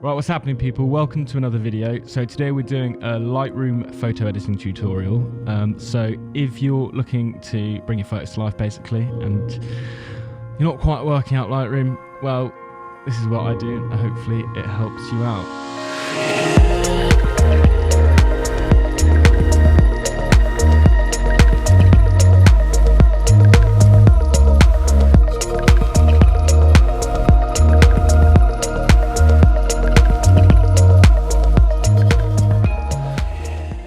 Right, what's happening, people? Welcome to another video. So today we're doing a Lightroom photo editing tutorial. So if you're looking to bring your photos to life, basically, and you're not quite working out Lightroom, well, this is what I do, and hopefully it helps you out.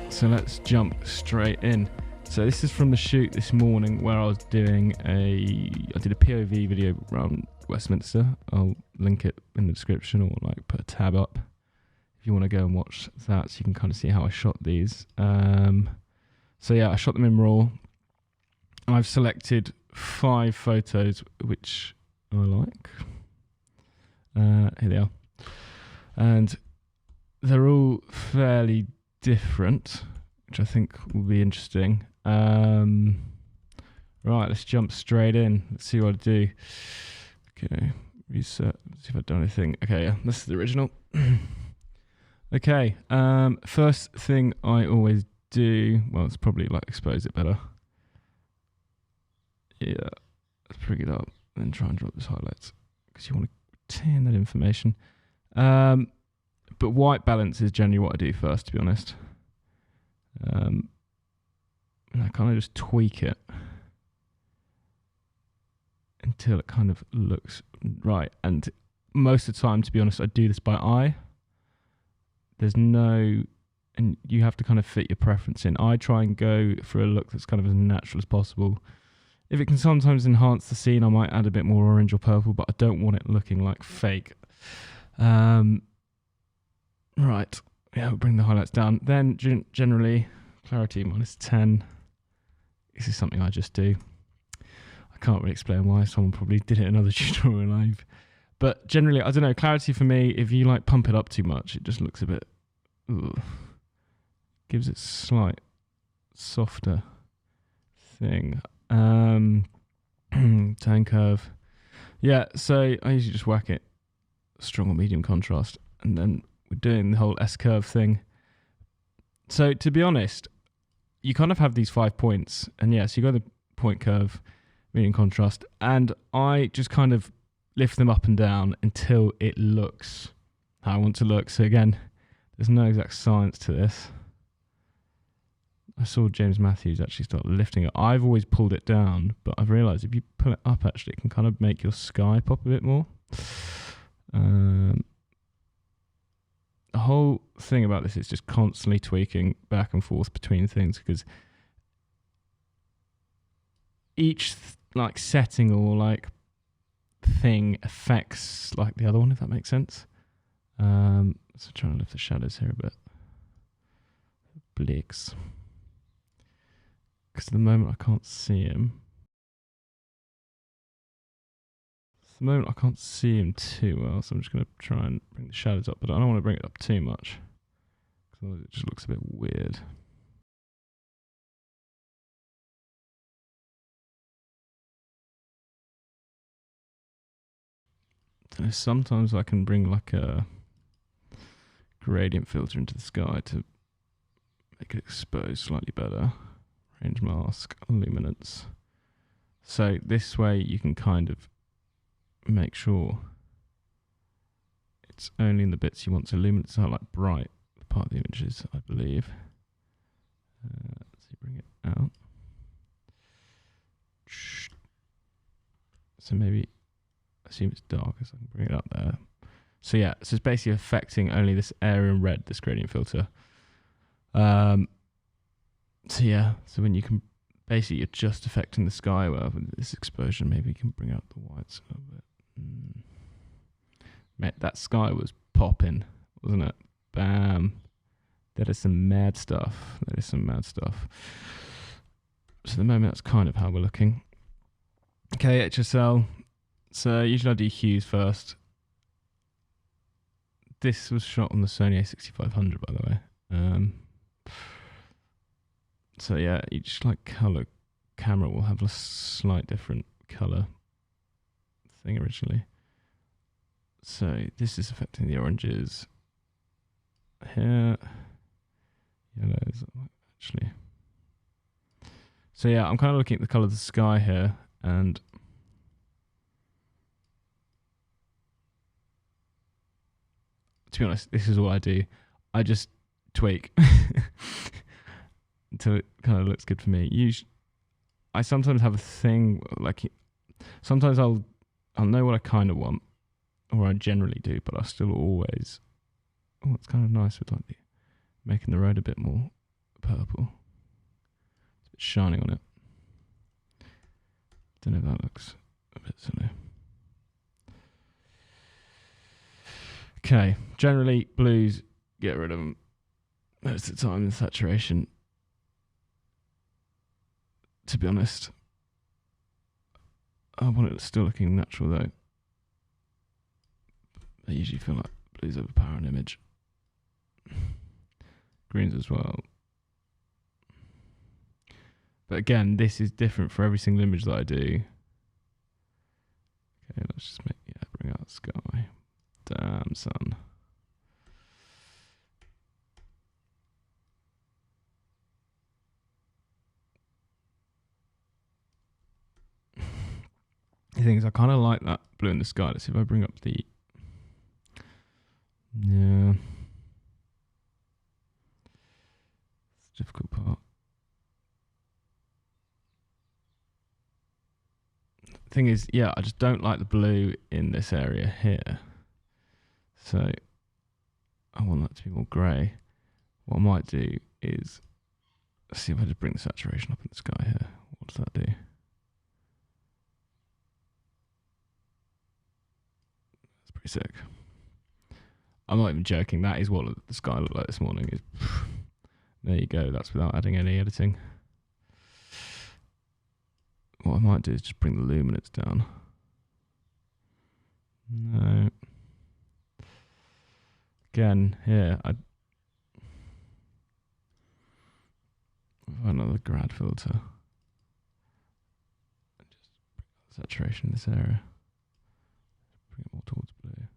So let's jump straight in. So this is from the shoot this morning where I was doing I did a POV video around Westminster. I'll link it in the description or like put a tab up if you want to go and watch that so you can kind of see how I shot these. So yeah, I shot them in RAW. I've selected 5 photos which I like. Here they are. And they're all fairly different, which I think will be interesting. Right, let's jump straight in. Let's see what I do. Okay, reset. Let's see if I've done anything. Okay, yeah, this is the original. Okay, first thing I always do, well, it's probably like expose it better. Yeah, let's bring it up and try and drop those highlights because you want to retain that information. But white balance is generally what I do first, to be honest. And I kind of just tweak it until it kind of looks right. And most of the time, to be honest, I do this by eye. There's no, and you have to kind of fit your preference in. I try and go for a look that's kind of as natural as possible. If it can sometimes enhance the scene, I might add a bit more orange or purple, but I don't want it looking like fake. Right, yeah, we'll bring the highlights down. Then generally, clarity -10. This is something I just do. I can't really explain why. Someone probably did it in another tutorial live. But generally, I don't know, clarity for me, if you like pump it up too much, it just looks a bit, gives it slight softer thing. Tone curve. Yeah, so I usually just whack it strong or medium contrast, and then we're doing the whole S-curve thing. So to be honest, you kind of have these 5 points, and yes, you got the point curve, medium contrast, and I just kind of lift them up and down until it looks how I want to look. So again, there's no exact science to this. I saw James Matthews actually start lifting it. I've always pulled it down, but I've realised if you pull it up, actually, it can kind of make your sky pop a bit more. The whole thing about this is just constantly tweaking back and forth between things, because each like setting or like thing affects like the other one, if that makes sense. So trying to lift the shadows here a bit. Bleaks. Because at the moment I can't see him. At the moment I can't see him too well, so I'm just going to try and bring the shadows up, but I don't want to bring it up too much, because it just looks a bit weird. So sometimes I can bring like a gradient filter into the sky to make it expose slightly better. Range mask, luminance. So this way you can kind of make sure it's only in the bits you want to illuminate. It's not like bright part of the images, I believe. Let's see, bring it out. So maybe assume it's darker, so I can bring it up there. So yeah, so it's basically affecting only this area in red, this gradient filter. So yeah, so when you can basically, you're just affecting the sky well with this exposure. Maybe you can bring out the whites a little bit. Mate, that sky was popping, wasn't it? Bam. That is some mad stuff. That is some mad stuff. So at the moment, that's kind of how we're looking. Okay, HSL. So usually I do hues first. This was shot on the Sony A6500, by the way. So yeah, each like color camera will have a slight different color thing originally. So this is affecting the oranges here. Yellows, actually. So yeah, I'm kind of looking at the colour of the sky here, and to be honest, this is all I do. I just tweak until it kind of looks good for me. Usually, I sometimes have a thing, like sometimes I'll know what I kind of want, or I generally do, but I still always, oh, it's kind of nice with like making the road a bit more purple. It's a bit shining on it. Don't know if that looks a bit silly. Okay, generally blues, get rid of them most of the time in saturation. To be honest, I want it still looking natural though. I usually feel like blues overpower an image. Greens as well. But again, this is different for every single image that I do. Okay, let's just bring out the sky. Damn, sun. The thing is, I kind of like that blue in the sky. Let's see if I bring up the... Yeah. It's the difficult part. The thing is, yeah, I just don't like the blue in this area here. So I want that to be more grey. What I might do is, let's see if I just bring the saturation up in the sky here. What does that do? That's pretty sick. I'm not even joking. That is what the sky looked like this morning. There you go. That's without adding any editing. What I might do is just bring the luminance down. No. Again, here, I find another grad filter. And just bring the saturation in this area. Bring it more towards blue.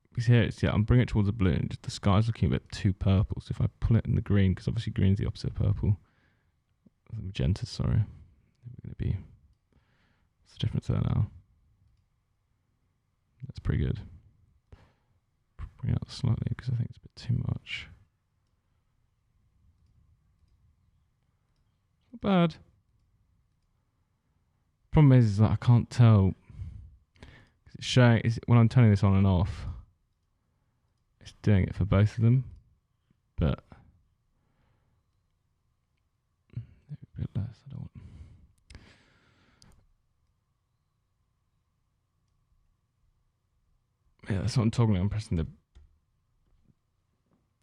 Because here it's, I'm bringing it towards the blue and just the sky's looking a bit too purple. So if I pull it in the green, because obviously green's the opposite of purple. The magenta, sorry. We're going to be, what's the difference there now? That's pretty good. Bring it up slightly because I think it's a bit too much. Not bad. Problem is that I can't tell. Cause it's showing, when I'm turning this on and off, it's doing it for both of them, but maybe a bit less. I don't want. Yeah, that's what I'm toggling. I'm pressing the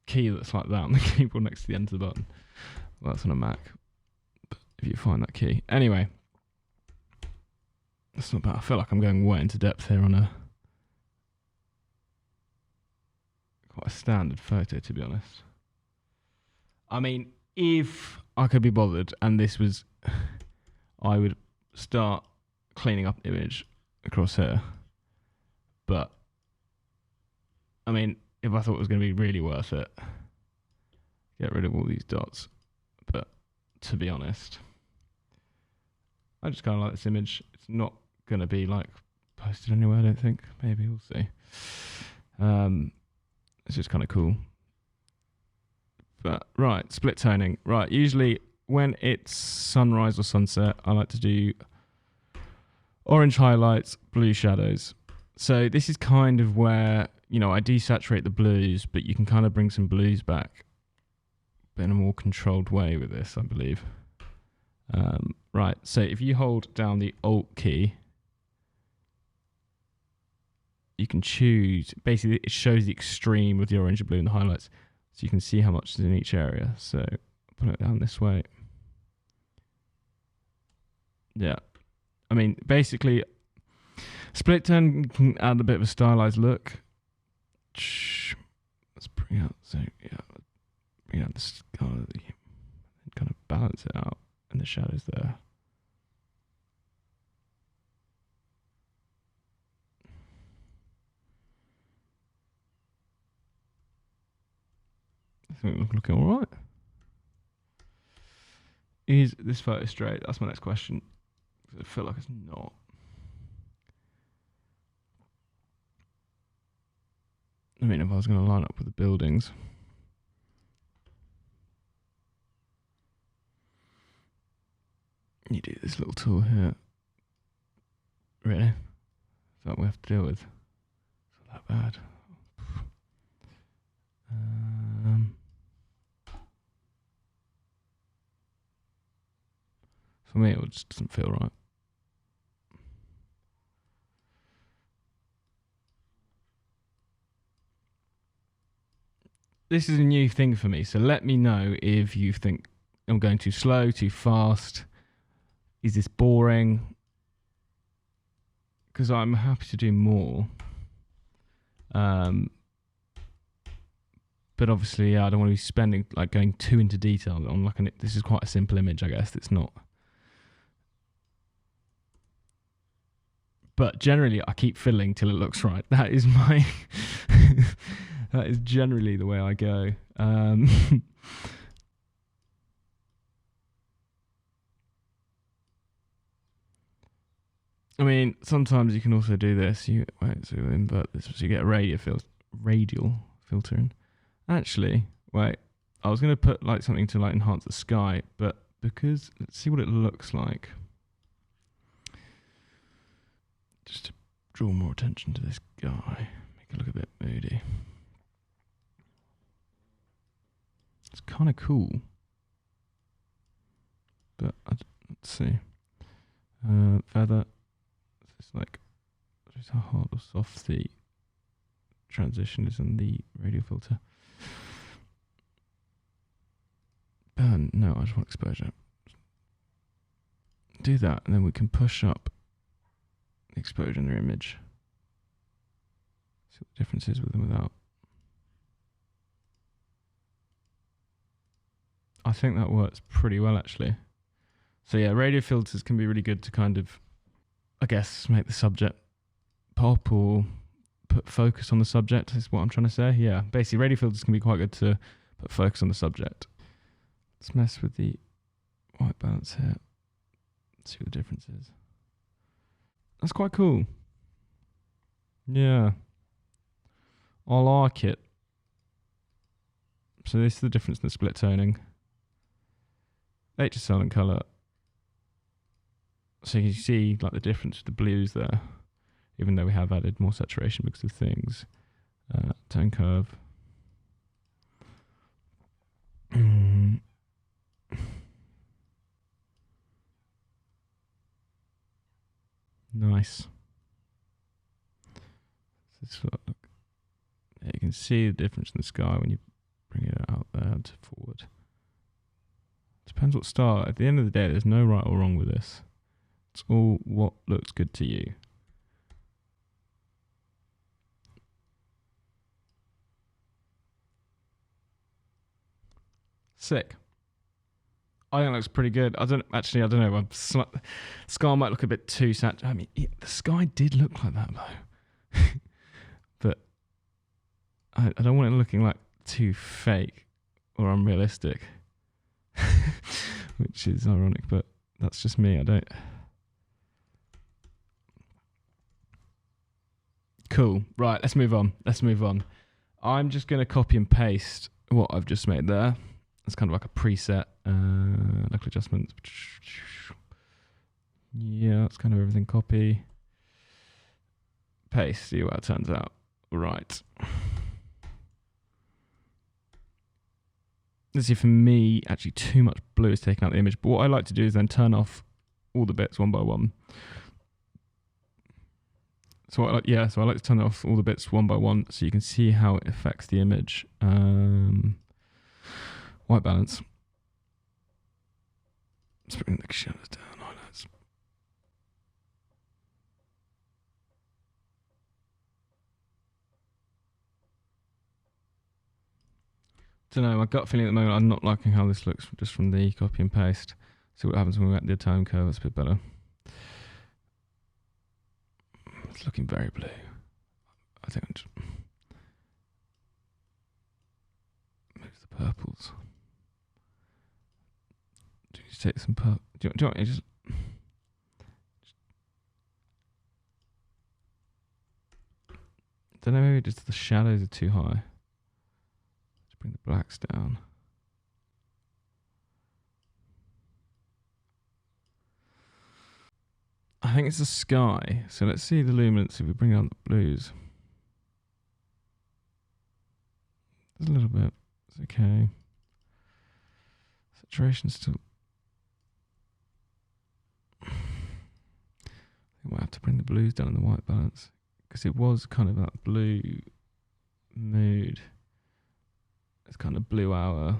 key that's like that on the keyboard next to the enter button. Well, that's on a Mac, but if you find that key. Anyway, that's not bad. I feel like I'm going way into depth here on quite a standard photo, to be honest. I mean, if I could be bothered and this was, I would start cleaning up the image across here. But I mean, if I thought it was going to be really worth it, get rid of all these dots. But to be honest, I just kind of like this image. It's not going to be like posted anywhere, I don't think. Maybe we'll see. It's just kind of cool. But right, split toning. Right, usually when it's sunrise or sunset, I like to do orange highlights, blue shadows. So this is kind of where, you know, I desaturate the blues, but you can kind of bring some blues back, but in a more controlled way with this, I believe. Right, so if you hold down the Alt key, you can choose, basically it shows the extreme of the orange and blue and the highlights, so you can see how much is in each area. So put it down this way. Yeah, I mean, basically, split turn can add a bit of a stylized look. Let's bring out, so yeah, bring out the sky, kind of balance it out, and the shadows there. think we're looking all right. Is this photo straight? That's my next question. I feel like it's not. I mean, if I was going to line up with the buildings. You do this little tool here. Really? Is that what we have to deal with? It's not that bad. For me, it just doesn't feel right. This is a new thing for me, so let me know if you think I'm going too slow, too fast. Is this boring? Because I'm happy to do more. But obviously, I don't want to be spending, like, going too into detail on, like, this is quite a simple image, I guess. It's not. But generally, I keep fiddling till it looks right. That is my... that is generally the way I go. I mean, sometimes you can also do this. So we'll invert this, so you get a radial filtering. Actually, wait, I was going to put like something to like enhance the sky, but because, let's see what it looks like. Just to draw more attention to this guy, make it look a bit moody. It's kind of cool, but let's see. Feather. It's like, just how hard or soft the transition is in the radial filter. Burn. No, I just want exposure. Do that, and then we can push up the exposure in the image. See what the difference is with and without. I think that works pretty well, actually. So yeah, radial filters can be really good to kind of, I guess, make the subject pop or put focus on the subject, is what I'm trying to say. Yeah, basically radial filters can be quite good to put focus on the subject. Let's mess with the white balance here. See what the difference is. That's quite cool. Yeah. I like it. So this is the difference in the split toning. HSL and colour. So you can see like the difference with the blues there, even though we have added more saturation because of things. Tone curve. Nice. Look. Yeah, you can see the difference in the sky when you bring it out there to forward. Depends what style. At the end of the day, there's no right or wrong with this. It's all what looks good to you. Sick. I think it looks pretty good. I don't know. Sky might look a bit too saturated. I mean, the sky did look like that though. But I don't want it looking like too fake or unrealistic. Which is ironic, but that's just me. I don't. Cool. Right, let's move on. I'm just going to copy and paste what I've just made there. It's kind of like a preset, local adjustments. Yeah, that's kind of everything. Copy, paste, see what it turns out. Right. Let's see, for me, actually too much blue is taking out the image. But what I like to do is then turn off all the bits one by one. So I like to turn off all the bits one by one so you can see how it affects the image. White balance. Let's bring the shadows down, highlights. Don't know, my gut feeling at the moment, I'm not liking how this looks just from the copy and paste. See what happens when we get the tone curve, it's a bit better. It's looking very blue. I think I'm just move the purple Just take some purple. Do you want me to just... I don't know, maybe just the shadows are too high. Let's bring the blacks down. I think it's the sky. So let's see the luminance if we bring down the blues. There's a little bit. It's okay. Saturation's still... I might have to bring the blues down in the white balance. Because it was kind of that blue mood. It's kind of blue hour.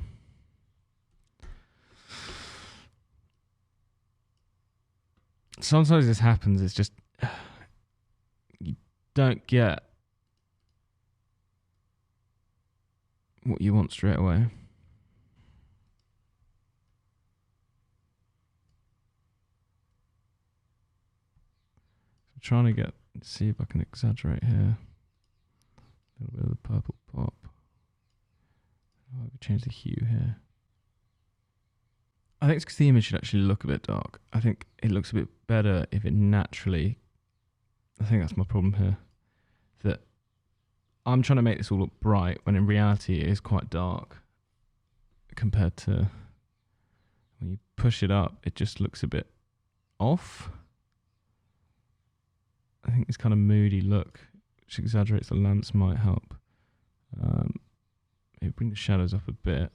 Sometimes this happens, it's just you don't get what you want straight away. I'm trying to see if I can exaggerate here. A little bit of the purple pop. I'll change the hue here. I think it's because the image should actually look a bit dark. I think it looks a bit better if it naturally... I think that's my problem here. That I'm trying to make this all look bright when in reality it is quite dark compared to when you push it up, it just looks a bit off. I think this kind of moody look, which exaggerates the lamps, might help. Maybe bring the shadows up a bit.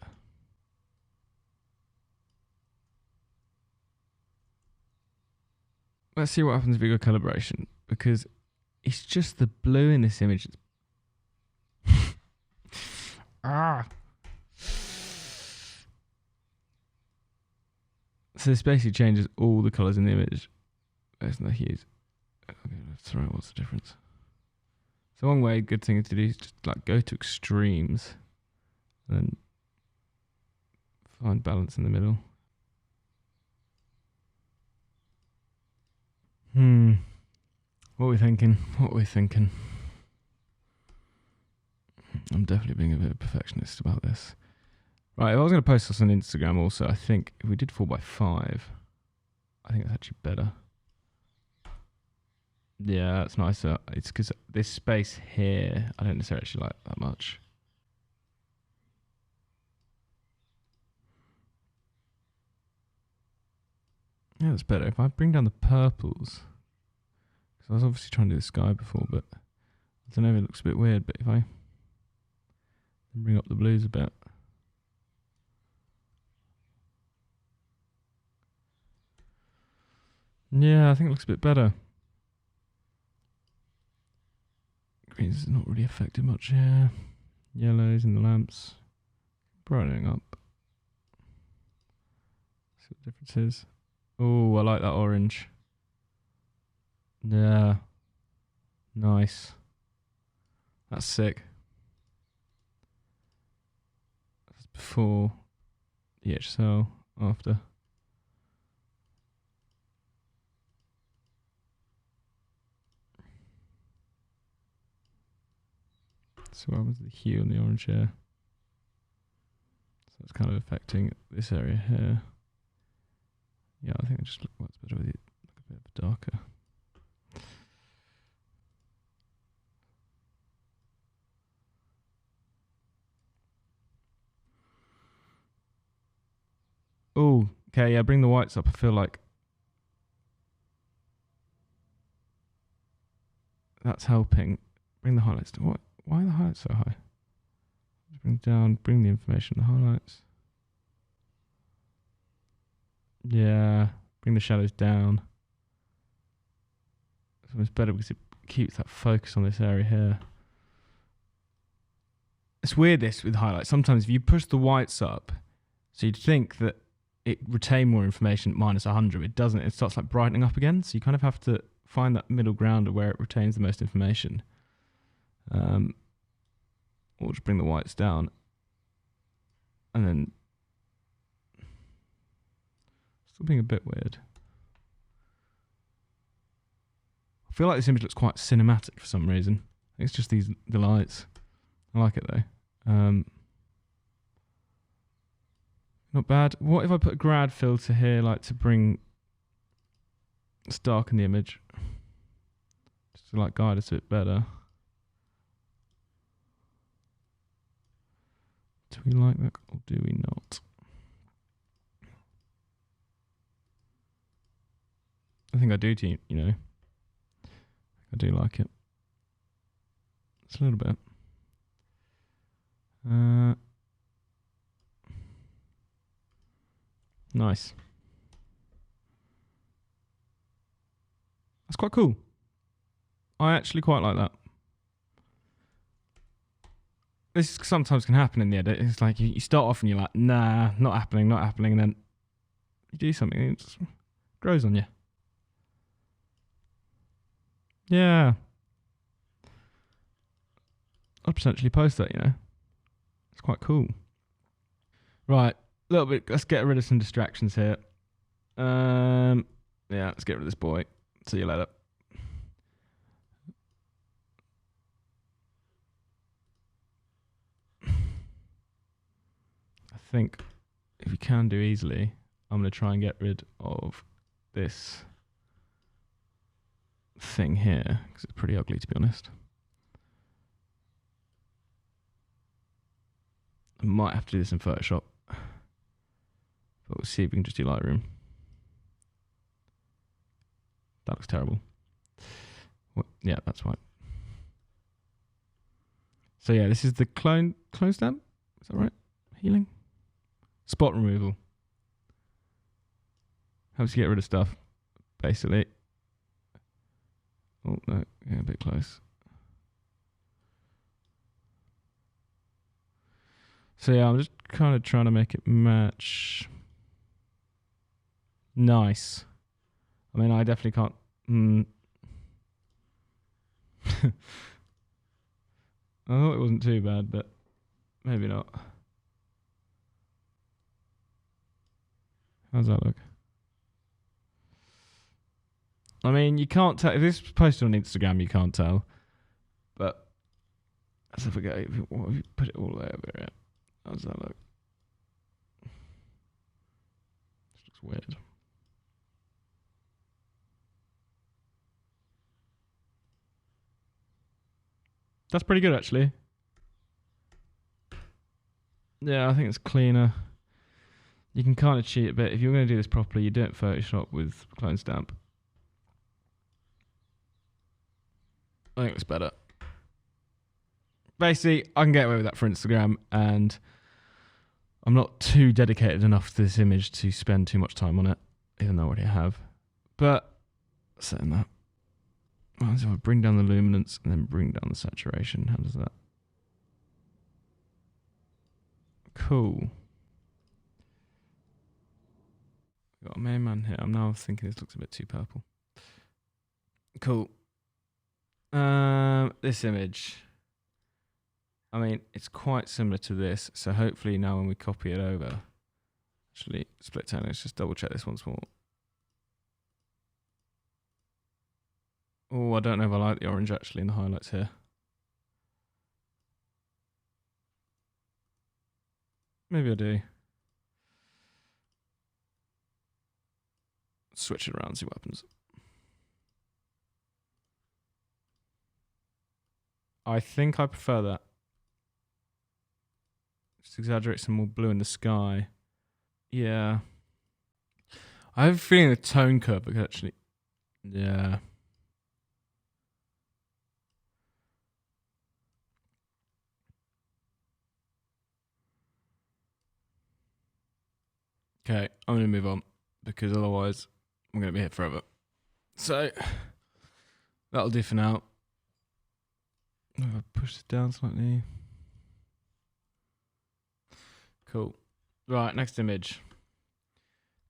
Let's see what happens if we go calibration, because it's just the blue in this image. Ah. So this basically changes all the colours in the image. There's no hues. Okay, that's right. What's the difference? So one way, good thing to do is just like go to extremes and find balance in the middle. What are we thinking? I'm definitely being a bit of a perfectionist about this. Right, if I was going to post this on Instagram also, I think if we did 4x5, I think that's actually better. Yeah, that's nicer. It's because this space here, I don't necessarily actually like that much. Yeah, that's better. If I bring down the purples, because I was obviously trying to do the sky before, but I don't know if it looks a bit weird, but if I bring up the blues a bit. Yeah, I think it looks a bit better. Greens is not really affected much here. Yellows in the lamps. Brightening up. See what the difference is. Oh, I like that orange. Yeah. Nice. That's sick. That's before the HSL, after. So what happens to the hue on the orange here? So it's kind of affecting this area here. Yeah, I think it just works better with it look a bit darker. Oh, okay, yeah, bring the whites up. I feel like that's helping. Bring the highlights to what? Why are the highlights so high? Bring down, bring the information, the highlights. Yeah, bring the shadows down. So it's better because it keeps that focus on this area here. It's weird this with highlights. Sometimes if you push the whites up, so you'd think that it retain more information at minus 100. It doesn't. It starts like brightening up again. So you kind of have to find that middle ground of where it retains the most information. Or just bring the whites down. And then still being a bit weird. I feel like this image looks quite cinematic for some reason. It's just the lights. I like it though. Not bad. What if I put a grad filter here, like to bring, let's darken the image, just to like guide us a bit better. Do we like that or do we not? I think I do, you know. I do like it. It's a little bit. Nice. That's quite cool. I actually quite like that. This sometimes can happen in the edit. It's like you start off and you're like, nah, not happening. And then you do something and it just grows on you. Yeah. I'll potentially post that, you know. It's quite cool. Right. A little bit. Let's get rid of some distractions here. Yeah, let's get rid of this boy. See you later. I think if you can do easily, I'm going to try and get rid of this thing here because it's pretty ugly, to be honest. I might have to do this in Photoshop, but we'll see if we can just do Lightroom. That looks terrible. What? Yeah, that's right. So yeah, this is the clone stamp. Is that right? Healing. Spot removal. Helps you get rid of stuff, basically. Oh no, yeah, a bit close. So yeah, I'm just kind of trying to make it match. Nice. I mean, I definitely can't. I thought it wasn't too bad, but maybe not. How's that look? I mean, you can't tell. If this is posted on Instagram, you can't tell. But as if we go, what if you put it all the way over here? How does that look? This looks weird. That's pretty good, actually. Yeah, I think it's cleaner. You can kind of cheat a bit. If you're going to do this properly, you do it Photoshop with clone stamp. I think it looks better. Basically, I can get away with that for Instagram, and I'm not too dedicated enough to this image to spend too much time on it, even though I already have. But saying that, so I bring down the luminance and then bring down the saturation. How does that? Cool. Got a main man here. I'm now thinking this looks a bit too purple. Cool. This image. I mean, it's quite similar to this, so hopefully now when we copy it over, actually split down. Let's just double check this once more. Oh, I don't know if I like the orange actually in the highlights here. Maybe I do. Switch it around, see what happens. I think I prefer that. Just exaggerate some more blue in the sky. Yeah. I have a feeling the tone curve could actually. Yeah. Okay, I'm going to move on because otherwise I'm going to be here forever. So that'll do for now. I'll push this down slightly. Cool. Right, next image.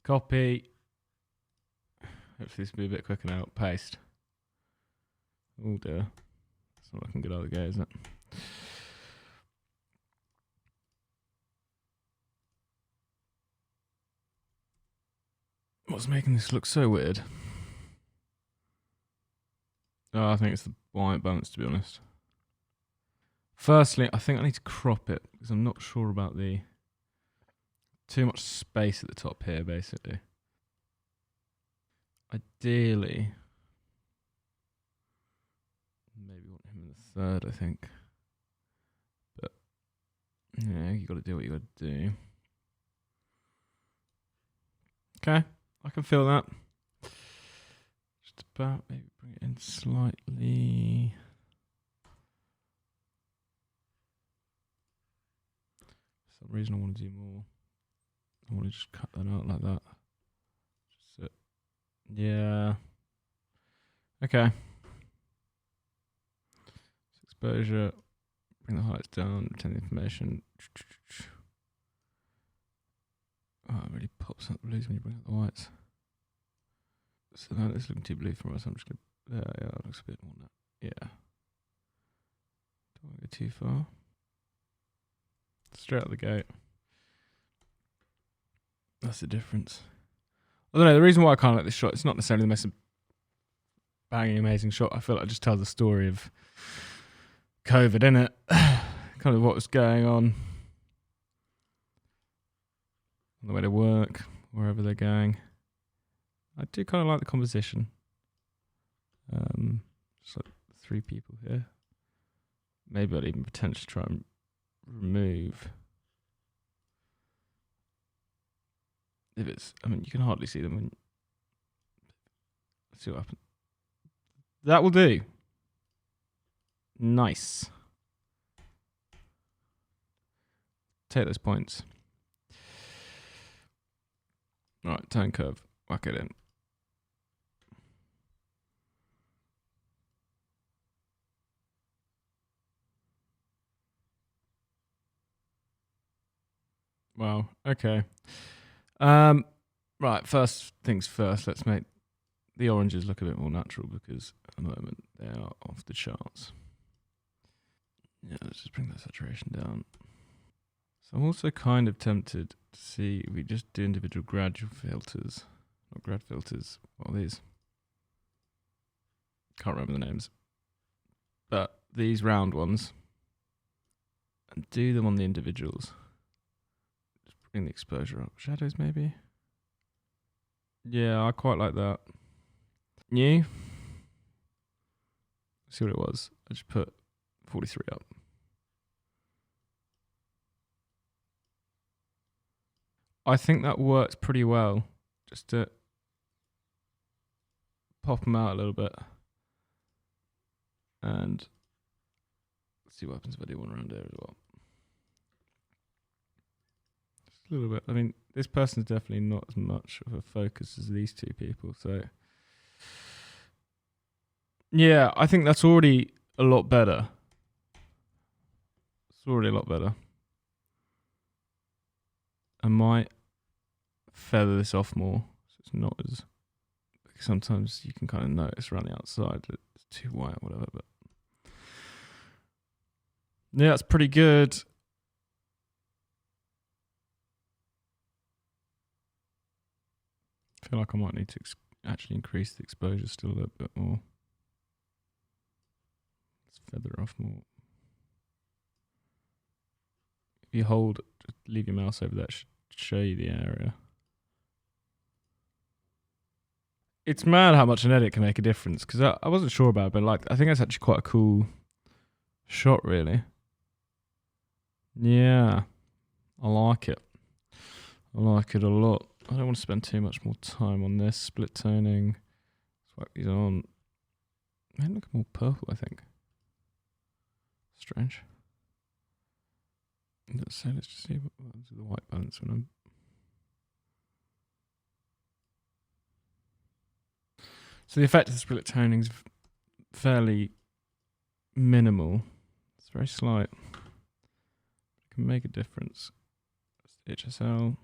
Copy. Hopefully this will be a bit quicker now. Paste. Oh dear. It's not looking good either, guys, isn't it? What's making this look so weird? Oh, I think it's the white balance, to be honest. Firstly, I think I need to crop it because I'm not sure about the too much space at the top here, basically. Ideally, maybe want him in the third, I think. But yeah, you got to do what you got to do. Okay, I can feel that. Just about, maybe bring it in slightly. For some reason I want to do more. I want to just cut that out like that. Just yeah. Okay. So exposure. Bring the highlights down. Retain the information. Oh, it really pops out the blues when you bring out the whites. So now it's looking too blue for us. I'm just gonna. Yeah, that looks a bit more. Yeah. Don't want to go too far. Straight out the gate. That's the difference. I don't know. The reason why I kind of like this shot, it's not necessarily the most banging, amazing shot. I feel like it just tells the story of COVID, innit? Kind of what was going on the way to work, wherever they're going. I do kind of like the composition. Just like 3 people here. Maybe I'd even potentially try and remove. If it's, I mean, you can hardly see them. Let's see what happens. That will do. Nice. Take those points. Right, tone curve. Whack it in. Wow. Okay. Right. First things first. Let's make the oranges look a bit more natural because at the moment they are off the charts. Yeah. Let's just bring that saturation down. So I'm also kind of tempted to see if we just do individual gradual filters. Not grad filters. What are these? Can't remember the names. But these round ones. And do them on the individuals. Just bring the exposure up. Shadows maybe? Yeah, I quite like that. New? See what it was. I just put 43 up. I think that works pretty well. Just to pop them out a little bit. And let's see what happens if I do one around here as well. Just a little bit. I mean, this person's definitely not as much of a focus as these 2 people. So, yeah, I think that's already a lot better. It's already a lot better. I might feather this off more. So it's not as. Sometimes you can kind of notice around the outside that it's too white or whatever. But yeah, that's pretty good. I feel like I might need to actually increase the exposure still a little bit more. Let's feather it off more. If you hold, just leave your mouse over there, it should show you the area. It's mad how much an edit can make a difference, because I wasn't sure about it, but like I think that's actually quite a cool shot, really. Yeah, I like it. I like it a lot. I don't want to spend too much more time on this. Split toning. Let's whack these on. They look more purple, I think. Strange. Let's just see what happens with the white balance when I'm. So the effect of the split toning is fairly minimal. It's very slight. It can make a difference. That's the HSL.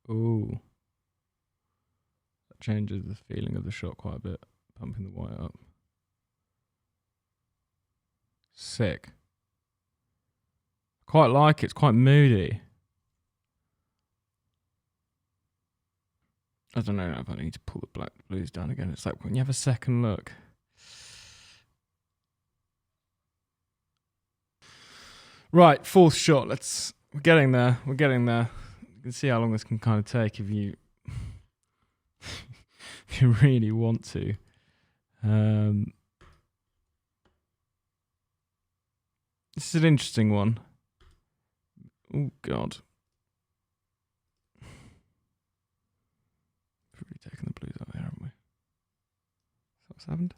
Ooh. That changes the feeling of the shot quite a bit, pumping the white up. Sick. Quite like it. It's quite moody. I don't know if I need to pull the black blues down again. It's like when you have a second look. Right, fourth shot. We're getting there. We're getting there. You can see how long this can kind of take if you if you really want to. This is an interesting one. Oh God. We've really taken the blues out there, haven't we? Is that what's happened?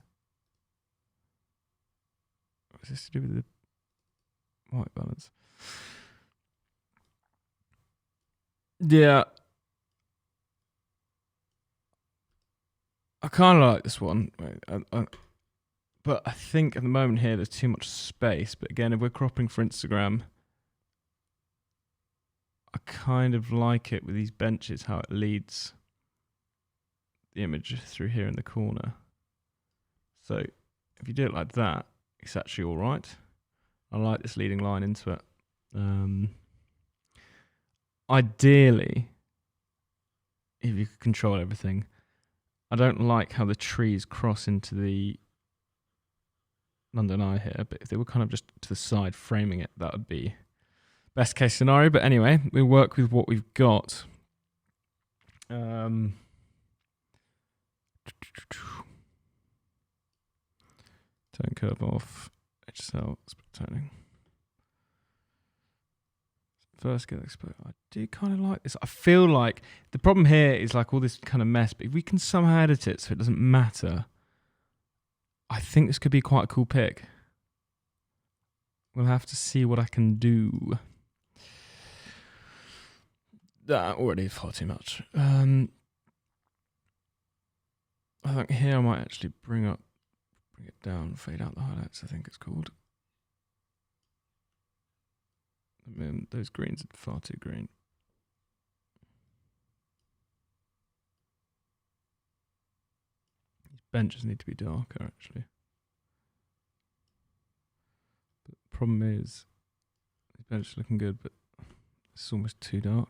Or is this to do with the white balance? Yeah. I kind of like this one. But I think at the moment here there's too much space. But again, if we're cropping for Instagram, I kind of like it with these benches, how it leads the image through here in the corner. So if you do it like that, it's actually all right. I like this leading line into it. Ideally, if you could control everything, I don't like how the trees cross into the London Eye here, but if they were kind of just to the side framing it, that would be best case scenario. But anyway, we work with what we've got. Turn curve off, HSL, split toning. First get exposed. I do kind of like this. I feel like the problem here is like all this kind of mess, but if we can somehow edit it so it doesn't matter, I think this could be quite a cool pick. We'll have to see what I can do. That already far too much. I think here I might actually bring it down, fade out the highlights, I think it's called. I mean, those greens are far too green. These benches need to be darker, actually. But the problem is, these benches are looking good, but it's almost too dark.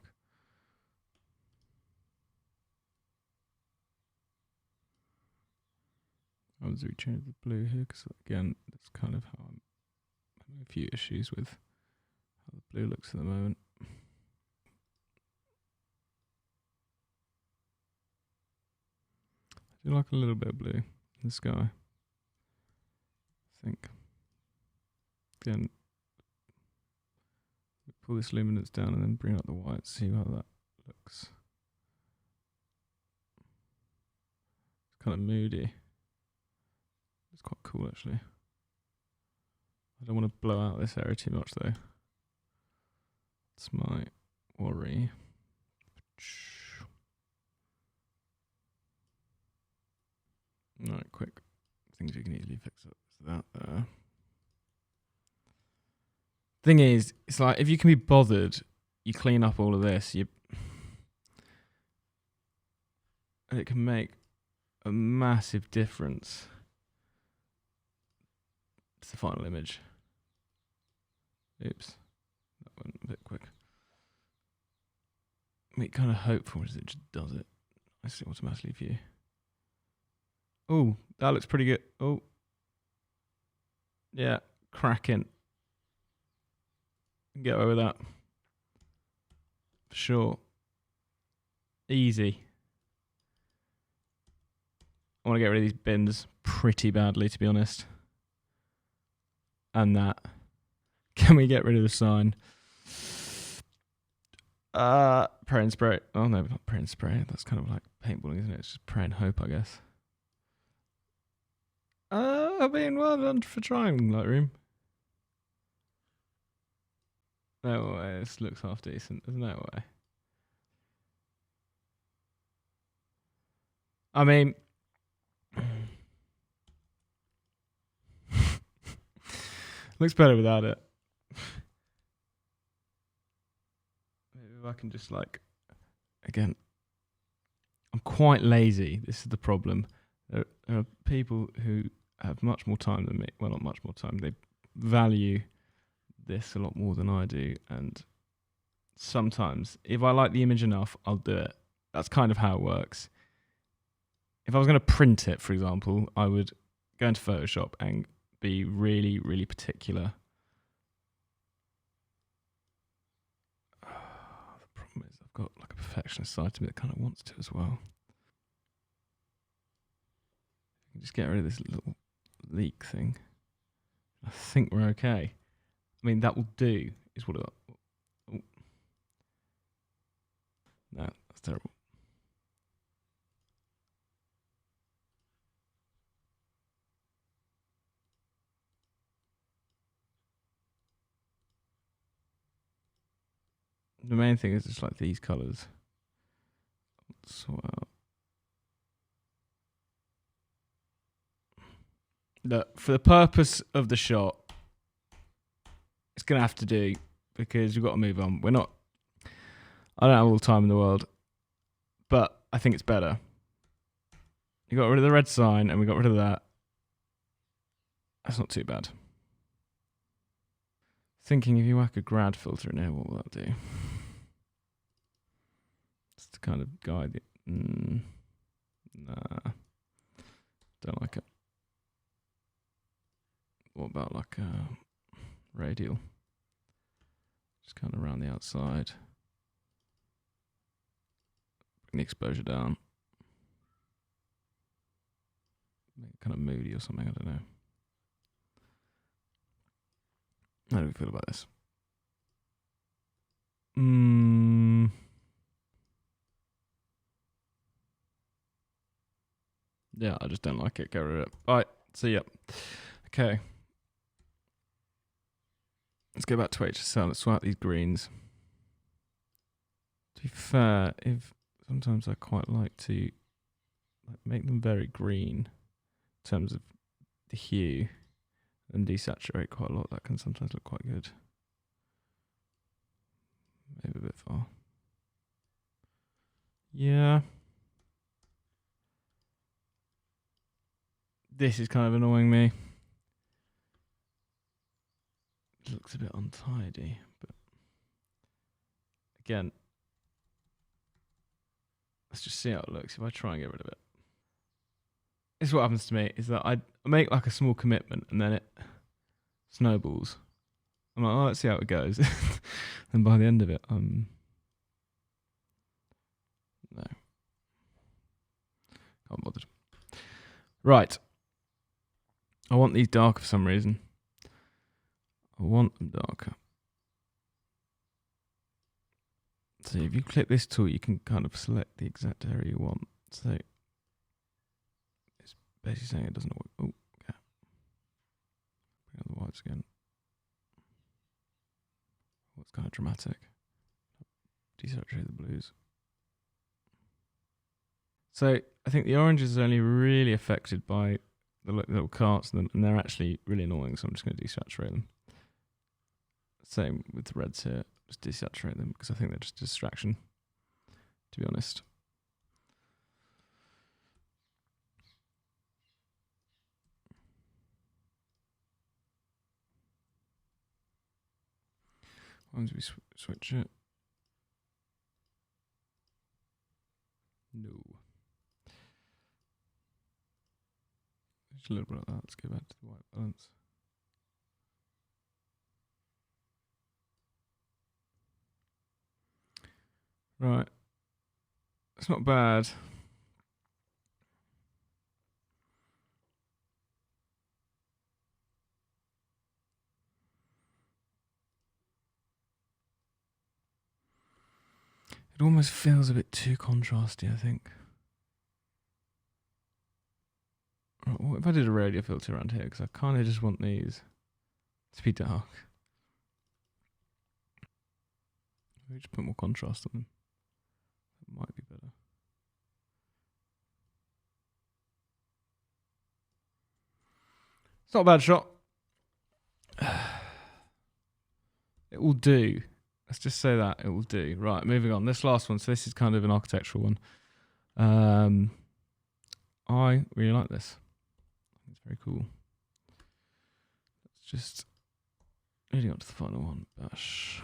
I'll just change the blue here, because again, that's kind of how I'm having a few issues with how the blue looks at the moment. I do like a little bit of blue in the sky, I think. Again, pull this luminance down and then bring out the white, see how that looks. It's kind of moody. It's quite cool, actually. I don't want to blow out this area too much, though. That's my worry. Alright, quick things you can easily fix up. That there. Thing is, it's like if you can be bothered, you clean up all of this, and it can make a massive difference to the final image. Oops, that went a bit quick. We kind of hope for it, it just does it. I see automatically for you. Oh, that looks pretty good. Oh, yeah, cracking. Get away with that. For sure. Easy. I want to get rid of these bins pretty badly, to be honest. And that. Can we get rid of the sign? Pray and spray. Oh no, not pray and spray. That's kind of like paintballing, isn't it? It's just pray and hope, I guess. I mean, well done for trying, Lightroom. No way, this looks half decent. There's no way. I mean, looks better without it. Maybe if I can just like, again, I'm quite lazy. This is the problem. There are people who have much more time than me. Well, not much more time. They value this a lot more than I do. And sometimes, if I like the image enough, I'll do it. That's kind of how it works. If I was going to print it, for example, I would go into Photoshop and be really, really particular got like a perfectionist side to me that kind of wants to as well. Just get rid of this little leak thing. I think we're okay. I mean, that will do, is what it... Oh. No, that's terrible. The main thing is just like these colours. So, look, for the purpose of the shot, it's going to have to do, because we've got to move on. I don't have all the time in the world, but I think it's better. You got rid of the red sign and we got rid of that. That's not too bad. Thinking if you whack a grad filter in here, what will that do? Just to kind of guide it. Nah. Don't like it. What about like a radial? Just kind of around the outside. Bring the exposure down. Make it kind of moody or something, I don't know. How do we feel about this? Yeah, I just don't like it. Get rid of it. Alright, see ya. Okay. Let's go back to HSL. Let's swipe these greens. To be fair, sometimes I quite like to make them very green in terms of the hue and desaturate quite a lot. That can sometimes look quite good. Maybe a bit far. Yeah. This is kind of annoying me. It looks a bit untidy, but again, let's just see how it looks if I try and get rid of it. This is what happens to me, is that I make like a small commitment and then it snowballs. I'm like, oh, let's see how it goes. And by the end of it, no. Can't bother. Right. I want these darker for some reason. I want them darker. So if you click this tool, you can kind of select the exact area you want. So it's basically saying it doesn't work. Oh, yeah. Bring out the whites again. Oh, it's kind of dramatic. Desaturate the blues. So I think the oranges are only really affected by the little carts in them, and they're actually really annoying, so I'm just going to desaturate them. Same with the reds here. Just desaturate them because I think they're just a distraction, to be honest. Once we switch it. No. Just a little bit like that. Let's go back to the white balance. Right. It's not bad. It almost feels a bit too contrasty, I think. Right, what if I did a radial filter around here? Because I kind of just want these to be dark. Maybe just put more contrast on them. That might be better. It's not a bad shot. It will do. Let's just say that. It will do. Right, moving on. This last one. So this is kind of an architectural one. I really like this. It's very cool. Let's just... leading up to the final one. Bash.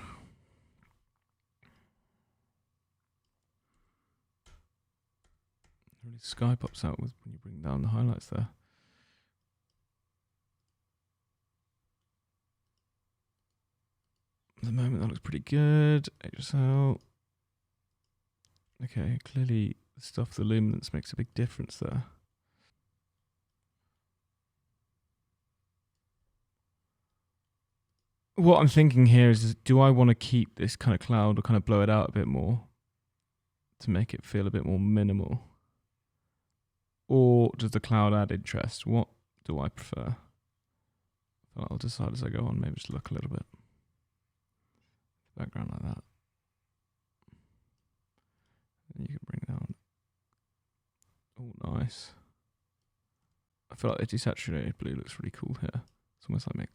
Really sky pops out with when you bring down the highlights there. At the moment that looks pretty good. HSL. Okay, clearly the stuff, the luminance makes a big difference there. What I'm thinking here is do I want to keep this kind of cloud or kind of blow it out a bit more to make it feel a bit more minimal? Or does the cloud add interest? What do I prefer? I'll decide as I go on, maybe just look a little bit. Background like that. And you can bring down. Oh, nice. I feel like the desaturated blue looks really cool here. It's almost like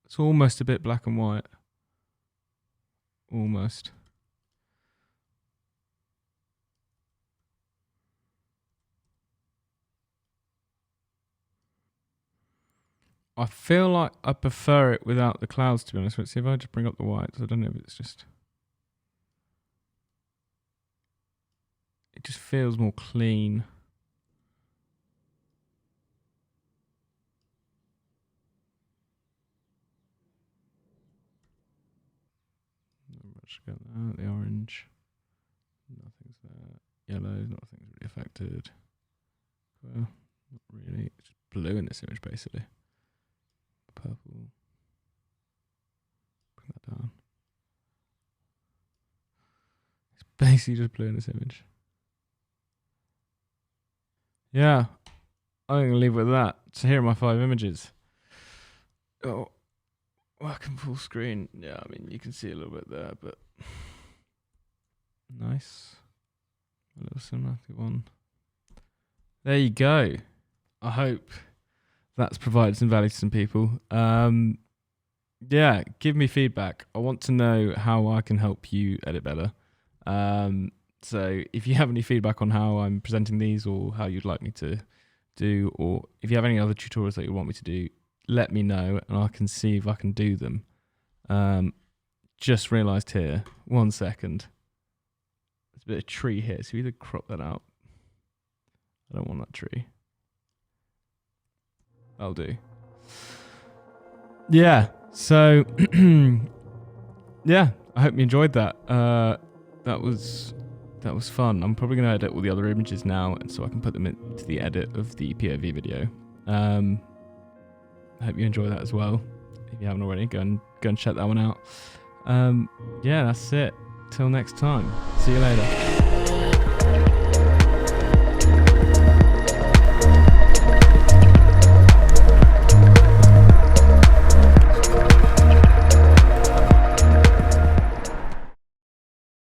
it's almost a bit black and white. Almost. I feel like I prefer it without the clouds, to be honest. Let's see if I just bring up the whites. I don't know if it's just... It just feels more clean. The orange. Nothing's there. Yellow, nothing's really affected. Well, not really. It's just blue in this image, basically. Purple. Bring that down. It's basically just blue in this image. Yeah. I'm going to leave it with that. So here are my 5 images. Oh. Working full screen. Yeah, I mean, you can see a little bit there, but... Nice. A little cinematic one. There you go. I hope that's provided some value to some people. Yeah, give me feedback. I want to know how I can help you edit better. So if you have any feedback on how I'm presenting these or how you'd like me to do, or if you have any other tutorials that you want me to do, let me know and I can see if I can do them. Just realised here, 1 second. There's a bit of tree here, so either crop that out. I don't want that tree. I'll do. Yeah, so yeah, I hope you enjoyed that. That was fun. I'm probably going to edit all the other images now, and so I can put them into the edit of the POV video. I hope you enjoy that as well. If you haven't already, go and check that one out. Yeah, that's it. Till next time. See you later.